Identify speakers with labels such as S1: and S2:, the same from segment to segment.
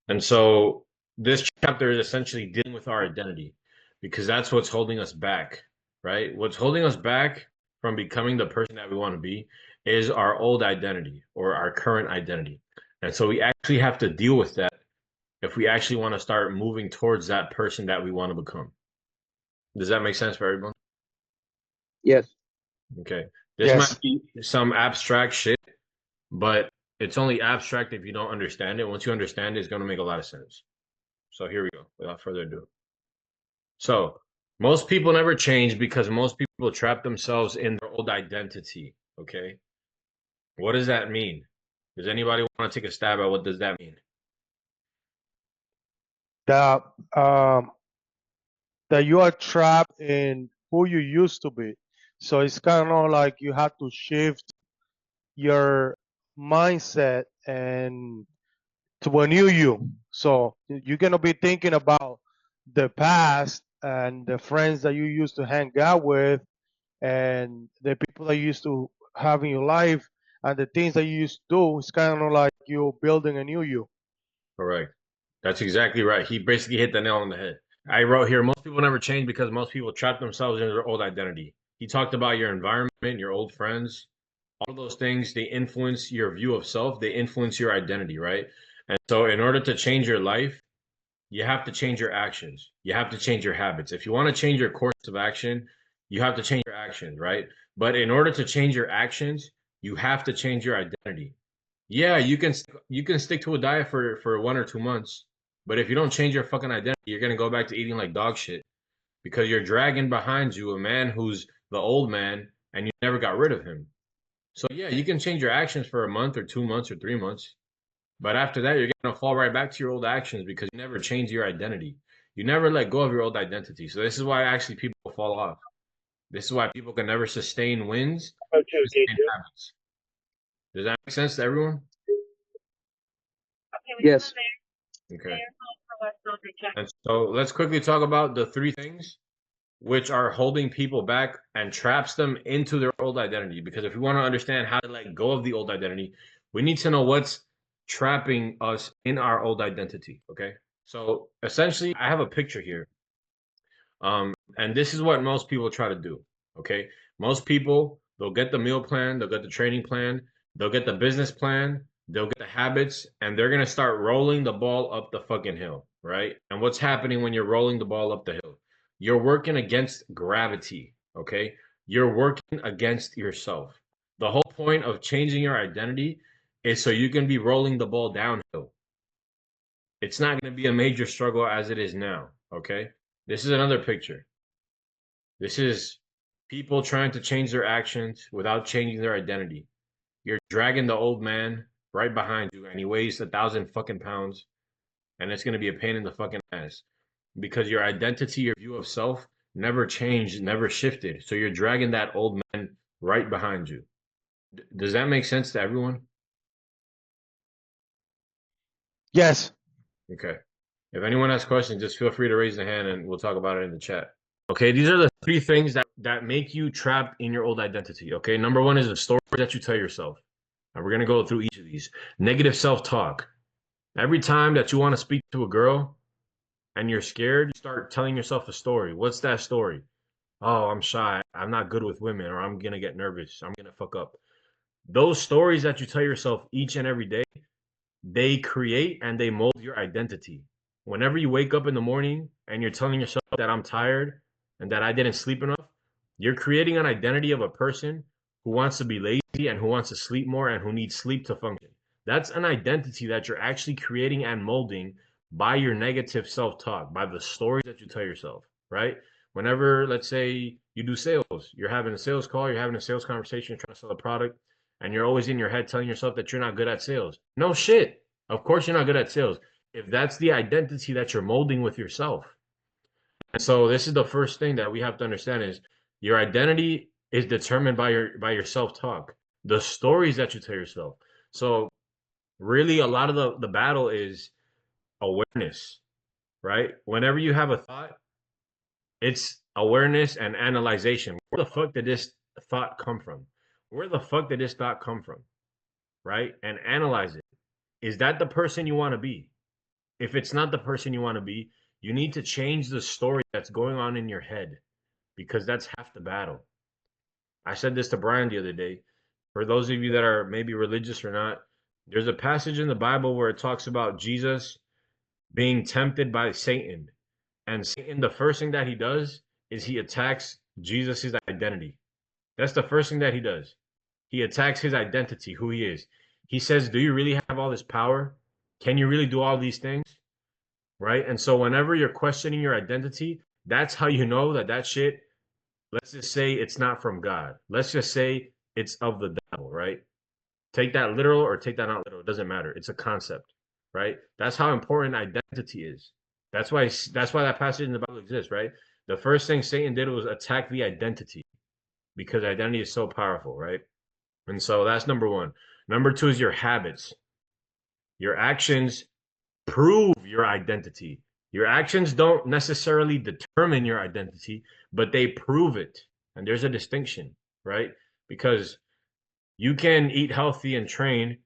S1: And so this chapter is essentially dealing with our identity because that's what's holding us back, right? What's holding us back from becoming the person that we want to be is our old identity or our current identity. And so we actually have to deal with that if we actually want to start moving towards that person that we want to become. Does that make sense for everyone?
S2: Yes.
S1: Okay. This might
S2: Yes.
S1: be some abstract shit, but it's only abstract if you don't understand it. Once you understand it, it's going to make a lot of sense. So here we go, without further ado. So most people never change because most people trap themselves in their old identity. Okay. What does that mean? Does anybody want to take a stab at what does that mean?
S2: That um that you are trapped in who you used to be. So it's kind of like you have to shift your mindset and to a new you. So you're gonna be thinking about the past and the friends that you used to hang out with and the people that you used to have in your life and the things that you used to do. It's kind of like you're building a new you.
S1: Correct. That's exactly right. He basically hit the nail on the head. I wrote here, most people never change because most people trap themselves in their old identity. He talked about your environment, your old friends, all of those things, they influence your view of self, they influence your identity, right? And so in order to change your life, you have to change your actions. You have to change your habits. If you want to change your course of action, you have to change your actions, right? But in order to change your actions, you have to change your identity. Yeah, you can stick to a diet for 1 or 2 months, but if you don't change your fucking identity, you're gonna go back to eating like dog shit because you're dragging behind you a man who's the old man and you never got rid of him. So yeah, you can change your actions for a month or 2 months or 3 months, but after that, you're gonna fall right back to your old actions because you never change your identity. You never let go of your old identity. So this is why actually people fall off. This is why people can never sustain wins, sustain habits. Does that make sense to everyone?
S2: Yes.
S1: Okay. And so let's quickly talk about the three things which are holding people back and traps them into their old identity. Because if we want to understand how to let go of the old identity, we need to know what's trapping us in our old identity. Okay. So essentially, I have a picture here. And this is what most people try to do. Okay. Most people, they'll get the meal plan, they'll get the training plan, they'll get the business plan, they'll get the habits, and they're going to start rolling the ball up the fucking hill. Right. And what's happening when you're rolling the ball up the hill? You're working against gravity. Okay. You're working against yourself. The whole point of changing your identity is so you can be rolling the ball downhill. It's not going to be a major struggle as it is now. Okay. This is another picture. This is people trying to change their actions without changing their identity. You're dragging the old man right behind you, and he weighs 1,000 fucking pounds, and it's gonna be a pain in the fucking ass because your identity, your view of self, never changed, never shifted. So you're dragging that old man right behind you. Does that make sense to everyone?
S2: Yes.
S1: Okay. If anyone has questions, just feel free to raise the hand, and we'll talk about it in the chat. Okay, these are the three things that make you trapped in your old identity. Okay, number one is the story that you tell yourself. And we're gonna go through each of these. Negative self-talk. Every time that you want to speak to a girl and you're scared, you start telling yourself a story. What's that story? Oh, I'm shy. I'm not good with women, or I'm gonna get nervous. I'm gonna fuck up. Those stories that you tell yourself each and every day, they create and they mold your identity. Whenever you wake up in the morning and you're telling yourself that I'm tired and that I didn't sleep enough, you're creating an identity of a person who wants to be lazy and who wants to sleep more and who needs sleep to function. That's an identity that you're actually creating and molding by your negative self talk, by the stories that you tell yourself, right? Whenever, let's say, you do sales, you're having a sales call, you're having a sales conversation, you're trying to sell a product, and you're always in your head telling yourself that you're not good at sales. No shit. Of course you're not good at sales. If that's the identity that you're molding with yourself. And so this is the first thing that we have to understand is your identity is determined by your self-talk, the stories that you tell yourself. So really a lot of the battle is awareness, right? Whenever you have a thought, it's awareness and analyzation. Where the fuck did this thought come from? Where the fuck did this thought come from? Right? And analyze it. Is that the person you want to be? if it's not the person you want to be, you need to change the story that's going on in your head, because that's half the battle. I said this to Brian the other day. For those of you that are maybe religious or not, there's a passage in the Bible where it talks about Jesus being tempted by Satan. And Satan, the first thing that he does is he attacks Jesus' identity. That's the first thing that he does. He attacks his identity, who he is. He says, do you really have all this power? Can you really do all these things? Right? And so whenever you're questioning your identity, that's how you know that that shit, let's just say it's not from God. Let's just say it's of the devil, right? Take that literal or take that not literal. It doesn't matter. It's a concept, right? That's how important identity is. That's why that passage in the Bible exists, right? The first thing Satan did was attack the identity, because identity is so powerful, right? And so that's number one. Number two is your habits. Your actions prove your identity. Your actions don't necessarily determine your identity, but they prove it. And there's a distinction, right? Because you can eat healthy and train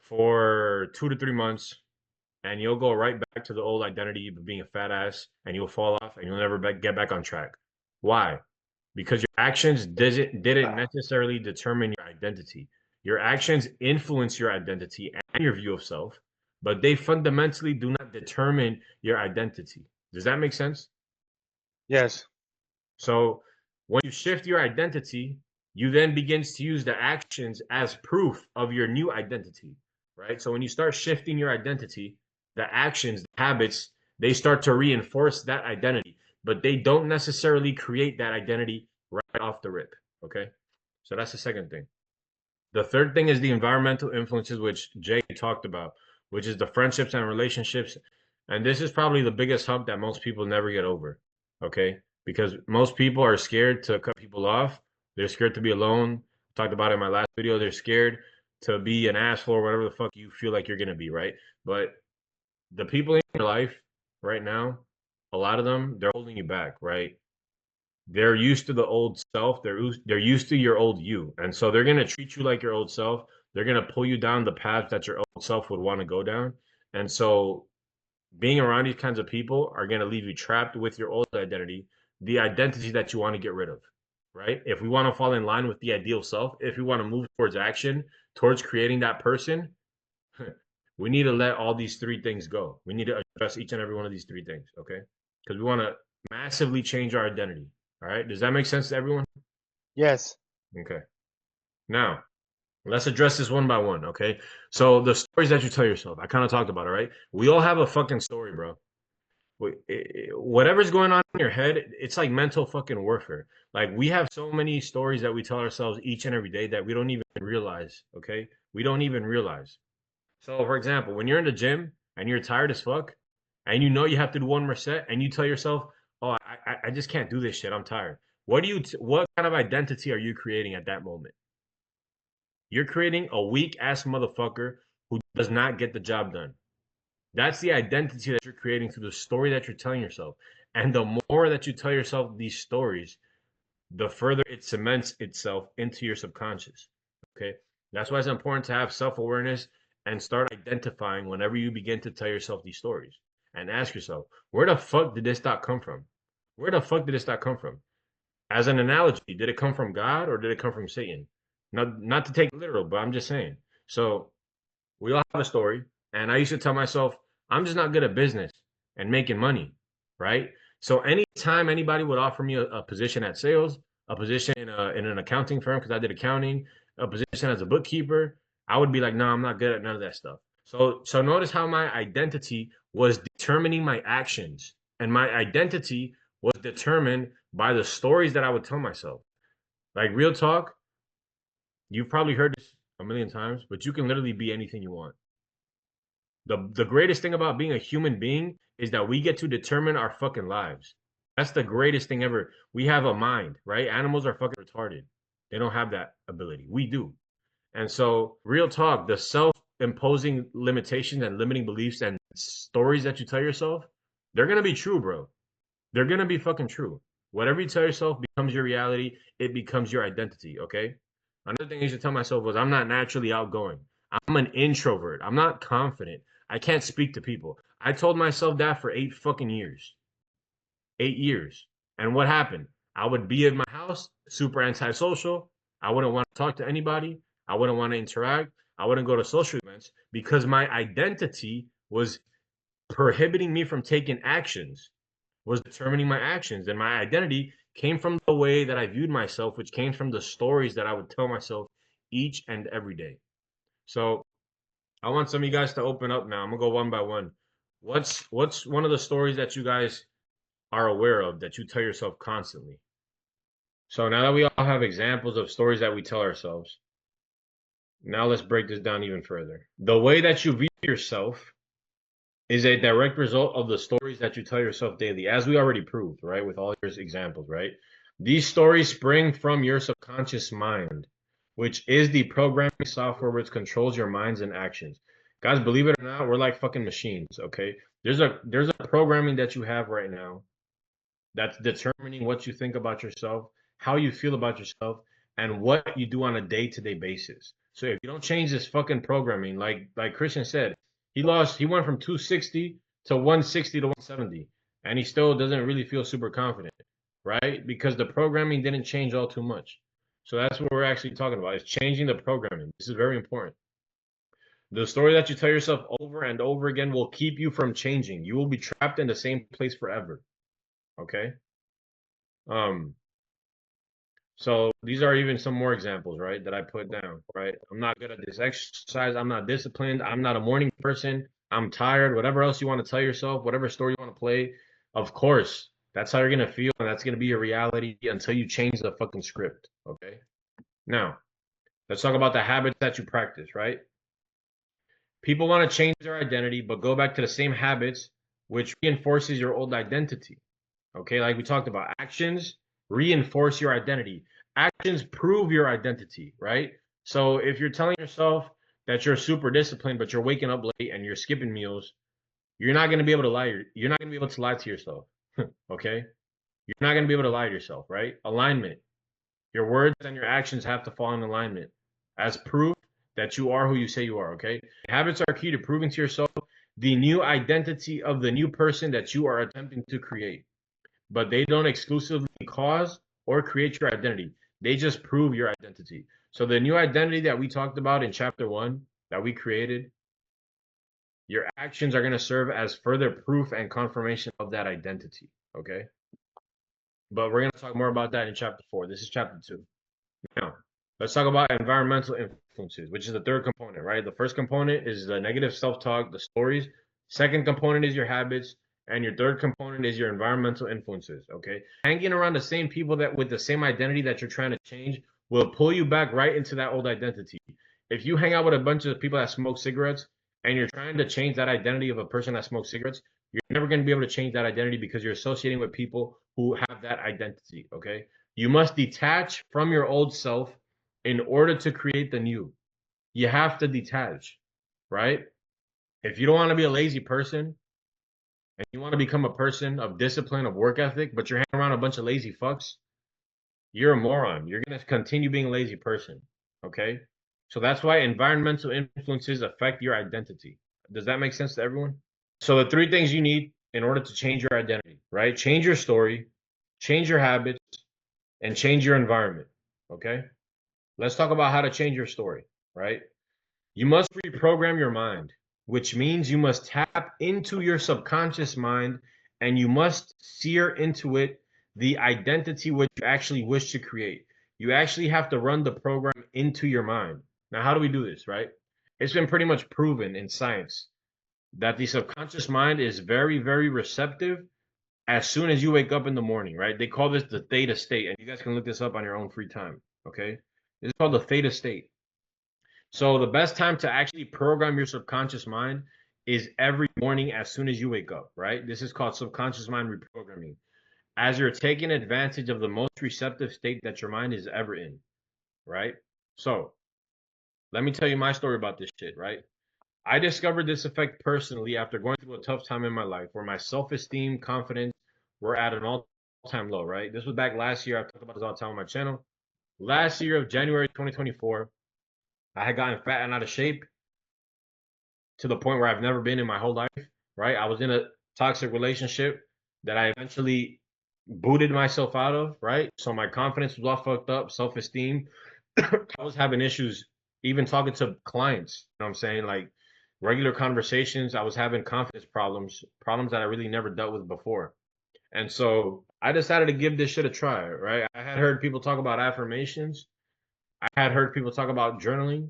S1: for 2 to 3 months, and you'll go right back to the old identity of being a fat ass, and you'll fall off and you'll never get back on track. Why? Because your actions didn't necessarily determine your identity. Your actions influence your identity and your view of self, but they fundamentally do not determine your identity. Does that make sense?
S2: Yes.
S1: So when you shift your identity, you then begins to use the actions as proof of your new identity, right? So when you start shifting your identity, the actions, the habits, they start to reinforce that identity, but they don't necessarily create that identity right off the rip, okay? So that's the second thing. The third thing is the environmental influences, which Jay talked about, which is the friendships and relationships. And this is probably the biggest hump that most people never get over, okay? Because most people are scared to cut people off. They're scared to be alone. I talked about it in my last video. They're scared to be an asshole or whatever the fuck you feel like you're going to be, right? But the people in your life right now, a lot of them, they're holding you back, right? They're used to the old self. They're used to your old you, and so they're gonna treat you like your old self. They're gonna pull you down the path that your old self would want to go down. And so being around these kinds of people are gonna leave you trapped with your old identity, the identity that you want to get rid of, right? If we want to fall in line with the ideal self, if we want to move towards action, towards creating that person, we need to let all these three things go. We need to address each and every one of these three things, okay? Because we want to massively change our identity. All right. Does that make sense to everyone?
S2: Yes.
S1: Okay. Now, let's address this one by one. Okay. So, the stories that you tell yourself, I kind of talked about it, right? We all have a fucking story, bro. Whatever's going on in your head, it's like mental fucking warfare. Like, we have so many stories that we tell ourselves each and every day that we don't even realize. Okay. We don't even realize. So, for example, when you're in the gym and you're tired as fuck, and you know you have to do one more set, and you tell yourself, "Oh, I just can't do this shit. I'm tired." What kind of identity are you creating at that moment? You're creating a weak ass motherfucker who does not get the job done. That's the identity that you're creating through the story that you're telling yourself. And the more that you tell yourself these stories, the further it cements itself into your subconscious. Okay. That's why it's important to have self awareness and start identifying whenever you begin to tell yourself these stories, and ask yourself, where the fuck did this thought come from? Where the fuck did this thought come from? As an analogy, did it come from God or did it come from Satan? Not to take it literal, but I'm just saying. So we all have a story. And I used to tell myself, I'm just not good at business and making money, right? So anytime anybody would offer me a position at sales, a position in an accounting firm, because I did accounting, a position as a bookkeeper, I would be like, no, I'm not good at none of that stuff. So notice how my identity was determining my actions, and my identity was determined by the stories that I would tell myself. Like, real talk, you've probably heard this a million times, but you can literally be anything you want. The greatest thing about being a human being is that we get to determine our fucking lives. That's the greatest thing ever. We have a mind, right? Animals are fucking retarded. They don't have that ability. We do. And so, real talk, the self-imposing limitations and limiting beliefs and stories that you tell yourself, they're gonna be true, bro. They're gonna be fucking true. Whatever you tell yourself becomes your reality. It becomes your identity. Okay. Another thing I used to tell myself was, I'm not naturally outgoing. I'm an introvert. I'm not confident. I can't speak to people. I told myself that for 8 fucking years. 8 years. And what happened? I would be in my house, super antisocial. I wouldn't want to talk to anybody. I wouldn't want to interact. I wouldn't go to social events because my identity was prohibiting me from taking actions, was determining my actions. And my identity came from the way that I viewed myself, which came from the stories that I would tell myself each and every day. So I want some of you guys to open up now. I'm gonna go one by one. What's one of the stories that you guys are aware of that you tell yourself constantly? So now that we all have examples of stories that we tell ourselves, now let's break this down even further. The way that you view yourself is a direct result of the stories that you tell yourself daily, as we already proved, right? With all your examples, right? These stories spring from your subconscious mind, which is the programming software which controls your minds and actions. Guys, believe it or not, we're like fucking machines, okay? There's a programming that you have right now that's determining what you think about yourself, how you feel about yourself, and what you do on a day-to-day basis. So if you don't change this fucking programming, like Christian said, he went from 260 to 160 to 170, and he still doesn't really feel super confident, right? Because the programming didn't change all too much. So that's what we're actually talking about, is changing the programming. This is very important. The story that you tell yourself over and over again will keep you from changing. You will be trapped in the same place forever. Okay? Um, So these are even some more examples, right, that I put down, right? I'm not good at this exercise. I'm not disciplined. I'm not a morning person. I'm tired. Whatever else you want to tell yourself, whatever story you want to play, of course, that's how you're going to feel, and that's going to be your reality until you change the fucking script, okay? Now, let's talk about the habits that you practice, right? People want to change their identity, but go back to the same habits, which reinforces your old identity. Okay, like we talked about, actions reinforce your identity. Actions prove your identity, right? So if you're telling yourself that you're super disciplined, but you're waking up late and you're skipping meals, you're not going to be able to lie. You're not going to be able to lie to yourself. Okay, you're not going to be able to lie to yourself, right? Alignment. Your words and your actions have to fall in alignment as proof that you are who you say you are. Okay, habits are key to proving to yourself the new identity of the new person that you are attempting to create, but they don't exclusively cause or create your identity. They just prove your identity. So the new identity that we talked about in chapter 1 that we created, your actions are going to serve as further proof and confirmation of that identity, okay? But we're going to talk more about that in chapter 4. This is chapter 2. Now, let's talk about environmental influences, which is the third component, right? The first component is the negative self-talk, the stories. Second component is your habits, and your third component is your environmental influences, okay? Hanging around the same people that with the same identity that you're trying to change will pull you back right into that old identity. If you hang out with a bunch of people that smoke cigarettes and you're trying to change that identity of a person that smokes cigarettes, you're never going to be able to change that identity because you're associating with people who have that identity, okay? You must detach from your old self in order to create the new. You have to detach, right? If you don't want to be a lazy person and you want to become a person of discipline, of work ethic, but you're hanging around a bunch of lazy fucks, you're a moron. You're going to continue being a lazy person, okay? So that's why environmental influences affect your identity. Does that make sense to everyone? So the three things you need in order to change your identity, right? Change your story, change your habits, and change your environment, okay? Let's talk about how to change your story, right? You must reprogram your mind, which means you must tap into your subconscious mind and you must sear into it the identity which you actually wish to create. You actually have to run the program into your mind. Now, how do we do this, right? It's been pretty much proven in science that the subconscious mind is very, very receptive as soon as you wake up in the morning, right? They call this the theta state, and you guys can look this up on your own free time, okay? This is called the theta state. So the best time to actually program your subconscious mind is every morning as soon as you wake up, right? This is called subconscious mind reprogramming. As you're taking advantage of the most receptive state that your mind is ever in, right? So let me tell you my story about this shit, right? I discovered this effect personally after going through a tough time in my life where my self-esteem, confidence were at an all-time low, right? This was back last year. I've talked about this all the time on my channel. Last year of January 2024, I had gotten fat and out of shape to the point where I've never been in my whole life, right? I was in a toxic relationship that I eventually booted myself out of, right? So my confidence was all fucked up, self-esteem. I was having issues even talking to clients, you know what I'm saying? Like regular conversations, I was having confidence problems, problems that I really never dealt with before. And so I decided to give this shit a try, right? I had heard people talk about affirmations. I had heard people talk about journaling.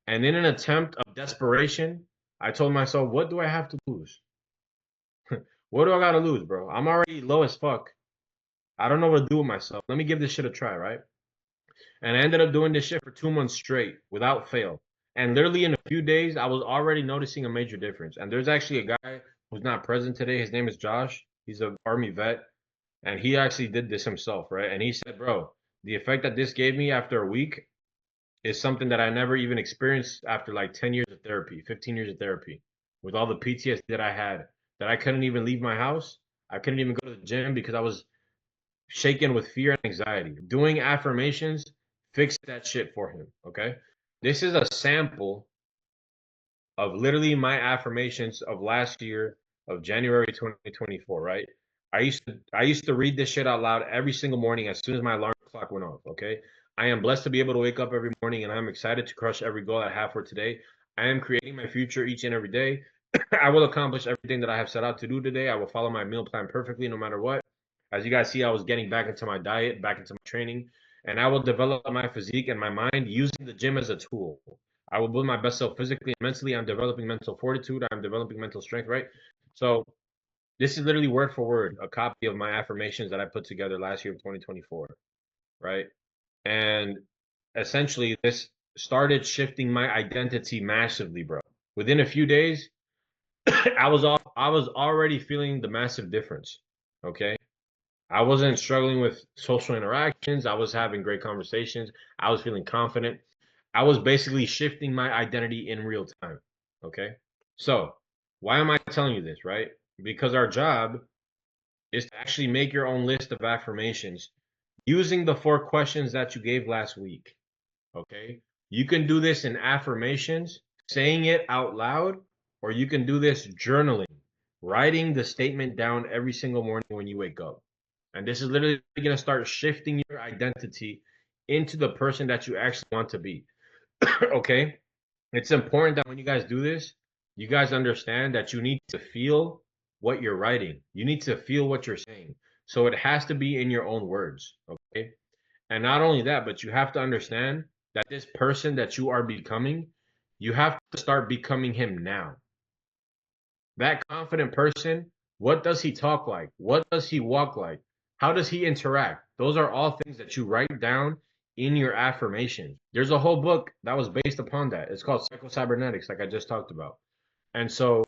S1: And in an attempt of desperation, I told myself, what do I have to lose? What do I got to lose, bro? I'm already low as fuck. I don't know what to do with myself. Let me give this shit a try, right? And I ended up doing this shit for 2 months straight without fail. And literally in a few days, I was already noticing a major difference. And there's actually a guy who's not present today. His name is Josh. He's an Army vet. And he actually did this himself, right? And he said, bro, the effect that this gave me after a week is something that I never even experienced after like 10 years of therapy, 15 years of therapy, with all the PTSD that I had, that I couldn't even leave my house. I couldn't even go to the gym because I was shaken with fear and anxiety. Doing affirmations fixed that shit for him. Okay. This is a sample of literally my affirmations of last year of January 2024, right? I used to read this shit out loud every single morning as soon as my alarm clock went off, okay? I am blessed to be able to wake up every morning and I'm excited to crush every goal I have for today. I am creating my future each and every day. I will accomplish everything that I have set out to do today. I will follow my meal plan perfectly no matter what. As you guys see, I was getting back into my diet, back into my training, and I will develop my physique and my mind using the gym as a tool. I will build my best self physically and mentally. I'm developing mental fortitude. I'm developing mental strength, right? So this is literally word for word a copy of my affirmations that I put together last year of 2024, right? And essentially, this started shifting my identity massively, bro. Within a few days, I was already feeling the massive difference. Okay. I wasn't struggling with social interactions. I was having great conversations. I was feeling confident. I was basically shifting my identity in real time. Okay. So, why am I telling you this, right? Because our job is to actually make your own list of affirmations using the 4 questions that you gave last week. Okay. You can do this in affirmations, saying it out loud, or you can do this journaling, writing the statement down every single morning when you wake up. And this is literally going to start shifting your identity into the person that you actually want to be. Okay. It's important that when you guys do this, you guys understand that you need to feel what you're writing. You need to feel what you're saying. So it has to be in your own words. Okay. And not only that, but you have to understand that this person that you are becoming, you have to start becoming him now. That confident person, what does he talk like? What does he walk like? How does he interact? Those are all things that you write down in your affirmation. There's a whole book that was based upon that. It's called Psycho-Cybernetics, like I just talked about. And so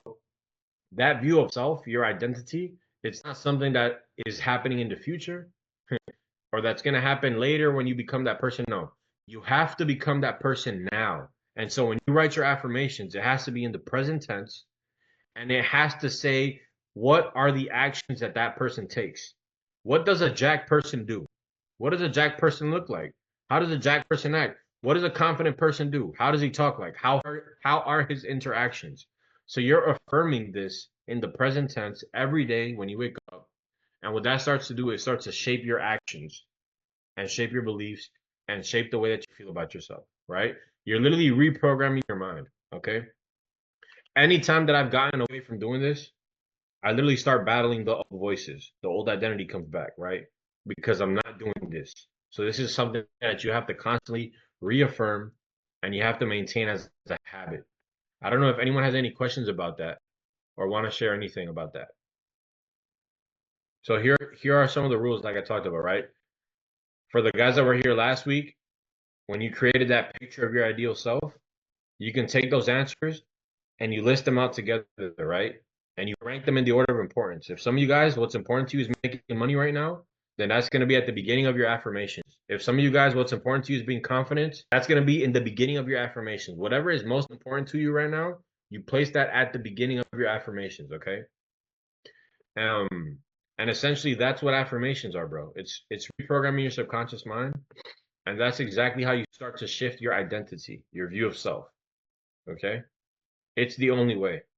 S1: that view of self, your identity, it's not something that is happening in the future or that's going to happen later when you become that person. No, you have to become that person now. And so when you write your affirmations, it has to be in the present tense and it has to say what are the actions that that person takes. What does a jack person do? What does a jack person look like? How does a jack person act? What does a confident person do? How does he talk like? How are his interactions? So you're affirming this in the present tense every day when you wake up. And what that starts to do, it starts to shape your actions and shape your beliefs and shape the way that you feel about yourself, right? You're literally reprogramming your mind, okay? Anytime that I've gotten away from doing this, I literally start battling the old voices. The old identity comes back, right? Because I'm not doing this. So this is something that you have to constantly reaffirm and you have to maintain as a habit. I don't know if anyone has any questions about that or want to share anything about that. So here are some of the rules like I talked about, right? For the guys that were here last week, when you created that picture of your ideal self, you can take those answers and you list them out together, right? And you rank them in the order of importance. If some of you guys, what's important to you is making money right now, then that's going to be at the beginning of your affirmations. If some of you guys, what's important to you is being confident, that's going to be in the beginning of your affirmations. Whatever is most important to you right now, you place that at the beginning of your affirmations, okay? And essentially that's what affirmations are, bro. It's reprogramming your subconscious mind, and that's exactly how you start to shift your identity, your view of self. Okay? It's the only way.